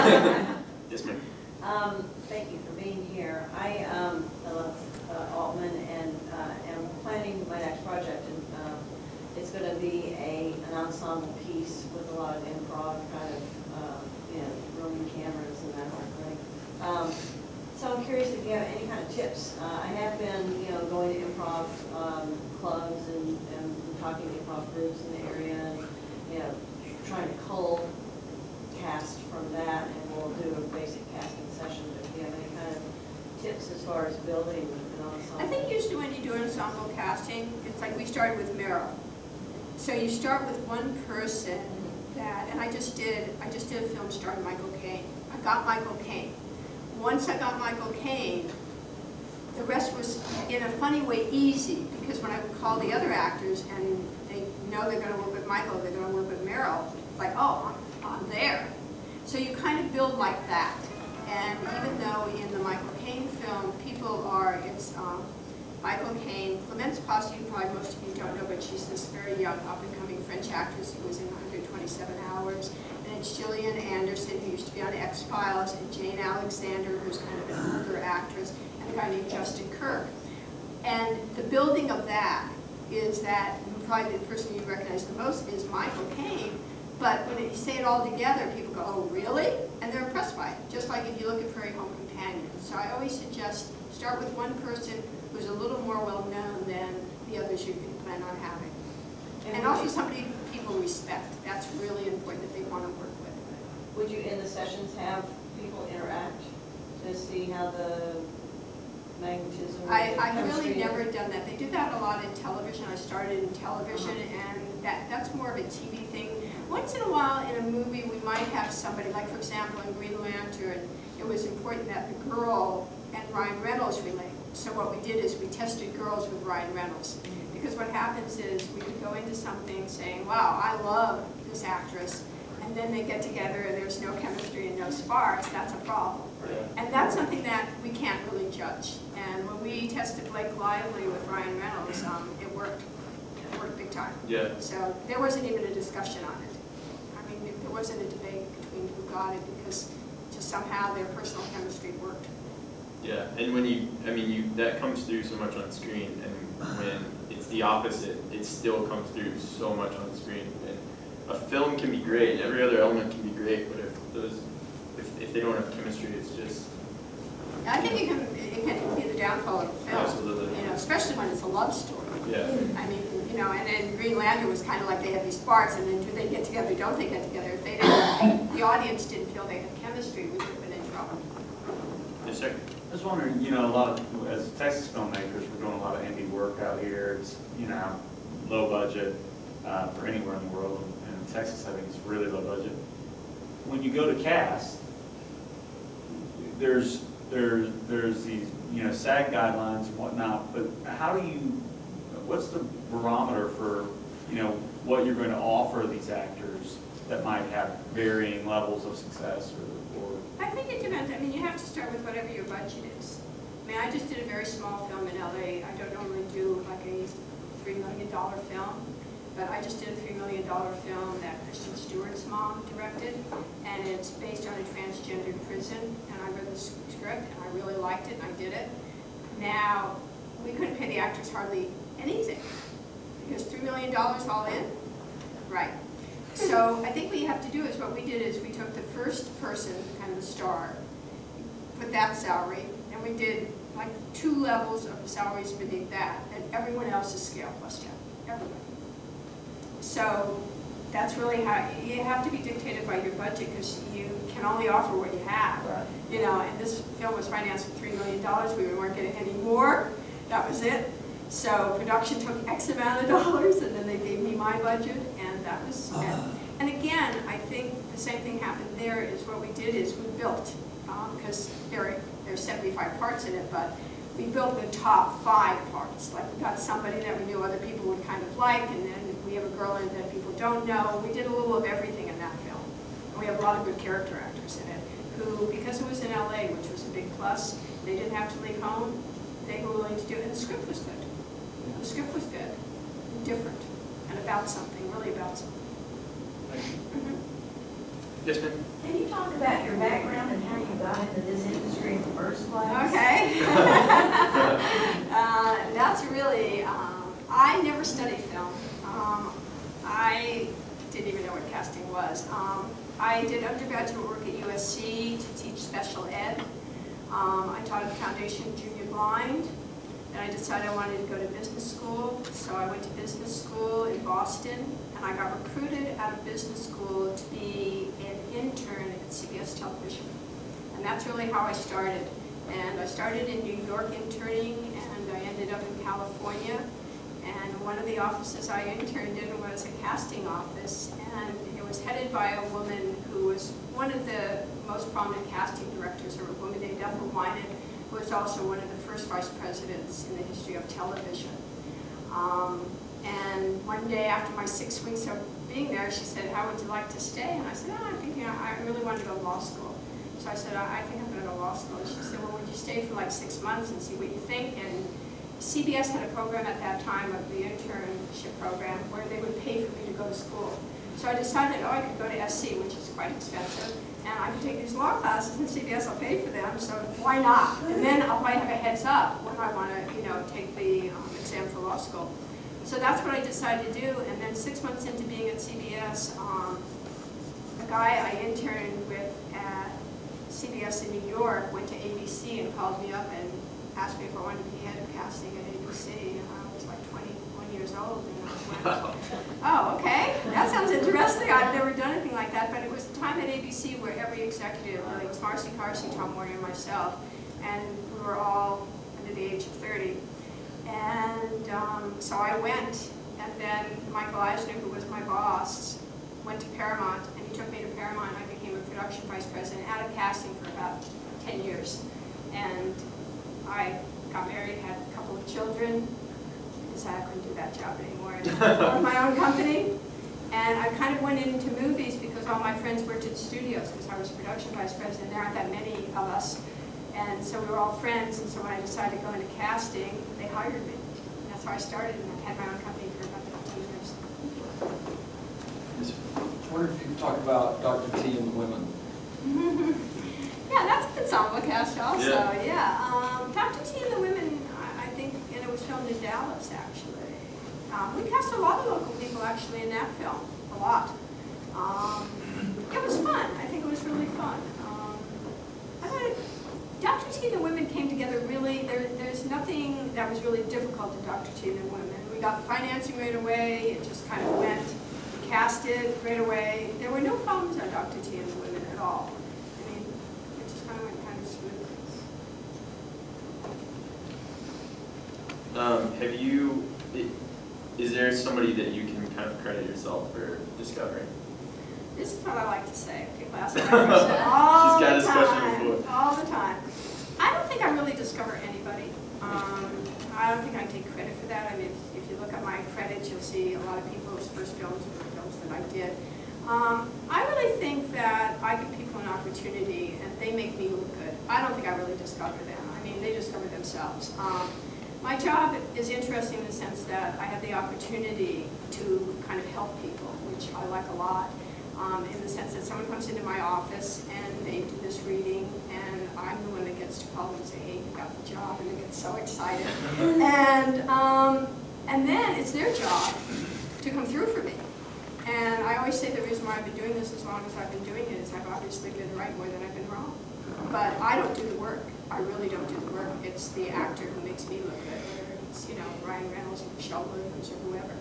Yes, ma'am. Thank you for being here. I love Altman and am planning my next project, and it's going to be an ensemble piece with a lot of improv kind of, roaming cameras and that sort of thing. So I'm curious if you have any kind of tips. I have been, going to improv clubs and talking to improv groups in the area, and trying to cull cast from that, and we'll do a basic casting session. But if you have any kind of tips as far as building an ensemble? I think usually when you do an ensemble casting, it's like we started with Meryl. So you start with one person that, and I just did a film starring Michael Caine. I got Michael Caine. Once I got Michael Caine, the rest was, in a funny way, easy, because when I would call the other actors and they know they're going to work with Michael, they're going to work with Meryl, it's like, oh, I'm there. So you kind of build like that. And even though in the Michael Caine film, it's Michael Caine, Clemence Posse, probably most of you don't know, but she's this very young, up-and-coming French actress who was in 127 Hours. And it's Gillian Anderson, who used to be on X-Files, and Jane Alexander, who's kind of an older actress, and a guy named Justin Kirk. And the building of that is that probably the person you recognize the most is Michael Caine. But when you say it all together, people go, oh, really? And they're impressed by it, just like if you look at Prairie Home Companion. So I always suggest start with one person who's a little more well-known than the others you can plan on having. And also somebody people respect. That's really important that they want to work with. Would you, in the sessions, have people interact to see how the magnetism? I've really never done that. They do that a lot in television. I started in television, and that's more of a TV thing. Once in a while in a movie we might have somebody, like for example in Green Lantern, it was important that the girl and Ryan Reynolds relate. So what we did is we tested girls with Ryan Reynolds. Because what happens is we would go into something saying, wow, I love this actress, and then they get together and there's no chemistry and no sparks, that's a problem. And that's something that we can't really judge. And when we tested Blake Lively with Ryan Reynolds, it worked. It worked big time. Yeah. So there wasn't even a discussion on it. I mean, there wasn't a debate between who got it, because just somehow their personal chemistry worked. Yeah, and when that comes through so much on screen, and when it's the opposite, it still comes through so much on screen. And a film can be great, every other element can be great, but if they don't have chemistry, it's just. I think it can be the downfall of the film. Absolutely. Especially when it's a love story. Yeah. I mean, and then Green Lantern was kind of like they had these sparks, and then do they get together, don't they get together? If they didn't, the audience didn't feel they had chemistry, we would have been in trouble. Yes, sir. I was wondering, a lot of, as Texas filmmakers, we're doing a lot of indie work out here. It's, low budget for anywhere in the world. And in Texas, I think it's really low budget. When you go to cast, there's these, SAG guidelines and whatnot, but what's the barometer for, what you're going to offer these actors that might have varying levels of success or I think it depends. I mean, you have to start with whatever your budget is. I mean, I just did a very small film in LA. I don't normally do like a $3 million film, but I just did a $3 million film that Kristen Stewart's mom directed, and it's based on a transgendered prison, and I read the script, and I really liked it, and I did it. Now, we couldn't pay the actors hardly anything, because $3 million all in? Right. So I think what you have to do is, what we did is we took the first person, kind of the star, put that salary, and we did like 2 levels of salaries beneath that, and everyone else's scale plus 10, everybody. So that's really how, you have to be dictated by your budget, because you can only offer what you have. Right. And this film was financed with $3 million, we weren't getting any more, that was it. So production took X amount of dollars, and then they gave me my budget, and that was it. And again, I think the same thing happened there. Is what we did is we built, because there's 75 parts in it, but we built the top 5 parts. Like, we got somebody that we knew other people would kind of like, and then we have a girl in it that people don't know. We did a little of everything in that film. And we have a lot of good character actors in it, who, because it was in LA, which was a big plus, they didn't have to leave home. They were willing to do it, and the script was good. The script was good, different, and about something, really about something. Yes, ma'am. Can you talk about your background and how you got into this industry in the first place? Okay. That's really, I never studied film. I didn't even know what casting was. I did undergraduate work at USC to teach special ed. I taught at the Foundation Junior Blind, and I decided I wanted to go to business school. So I went to business school in Boston, and I got recruited out of business school to be an intern at CBS Television. And that's really how I started. And I started in New York interning, and I ended up in California. And one of the offices I interned in was a casting office, and it was headed by a woman who was one of the most prominent casting directors, a woman named Ethel Winan, who was also one of the first vice presidents in the history of television. And one day after my 6 weeks of being there, she said, "How would you like to stay?" And I said, "Oh, I'm thinking I really want to go to law school." So I said, "I think I'm going to go to law school." And she said, "Well, would you stay for like 6 months and see what you think?" And CBS had a program at that time of the internship program where they would pay for me to go to school. So I decided, I could go to SC, which is quite expensive, and I could take these law classes, and CBS will pay for them, so why not? And then I'll probably have a heads up when I want to, take the exam for law school. So that's what I decided to do, and then 6 months into being at CBS, a guy I interned with at CBS in New York went to ABC and called me up and asked me if I wanted to be head of casting at ABC, and I was like 21 years old, and I went, "Oh, okay, that sounds interesting." I've never done anything like that, but it was the time at ABC where every executive, it was Marcy Carsey, Tom Warner, and myself, and we were all under the age of 30. And so I went, and then Michael Eisner, who was my boss, went to Paramount, and he took me to Paramount, and I became a production vice president out of casting for about 10 years. And I got married, had a couple of children, decided I couldn't do that job anymore, and formed my own company. And I kind of went into movies because all my friends worked at studios, because I was production vice president. There aren't that many of us. And so we were all friends, and so when I decided to go into casting, they hired me. And that's how I started, and I've had my own company for about 15 years. I wonder if you could talk about Dr. T and the women. Yeah, that's an ensemble cast also, Yeah. Dr. T and the Women, I think, and it was filmed in Dallas, actually. We cast a lot of local people, actually, in that film, a lot. It was fun. I think it was really fun. Dr. T and the Women came together really, there's nothing that was really difficult in Dr. T and the Women. We got the financing right away, it just kind of went. We cast it right away. There were no problems on Dr. T and the Women at all. I mean, it just kind of went kind of smoothly. Is there somebody that you can kind of credit yourself for discovering? This is what I like to say. People ask me that question all She's got the this question time. before. All the time. I don't think I really discover anybody. I don't think I take credit for that. I mean, if you look at my credits, you'll see a lot of people's first films were films that I did. I really think that I give people an opportunity and they make me look good. I don't think I really discover them. I mean, they discover themselves. My job is interesting in the sense that I have the opportunity to kind of help people, which I like a lot. In the sense that someone comes into my office and they do this reading, and I'm the one that gets to call them and say, "Hey, you got the job," and they get so excited. And then it's their job to come through for me. And I always say the reason why I've been doing this as long as I've been doing it is I've obviously been right more than I've been wrong. But I don't do the work. I really don't do the work. It's the actor who makes me look good, whether it's Ryan Reynolds or Michelle Williams or whoever.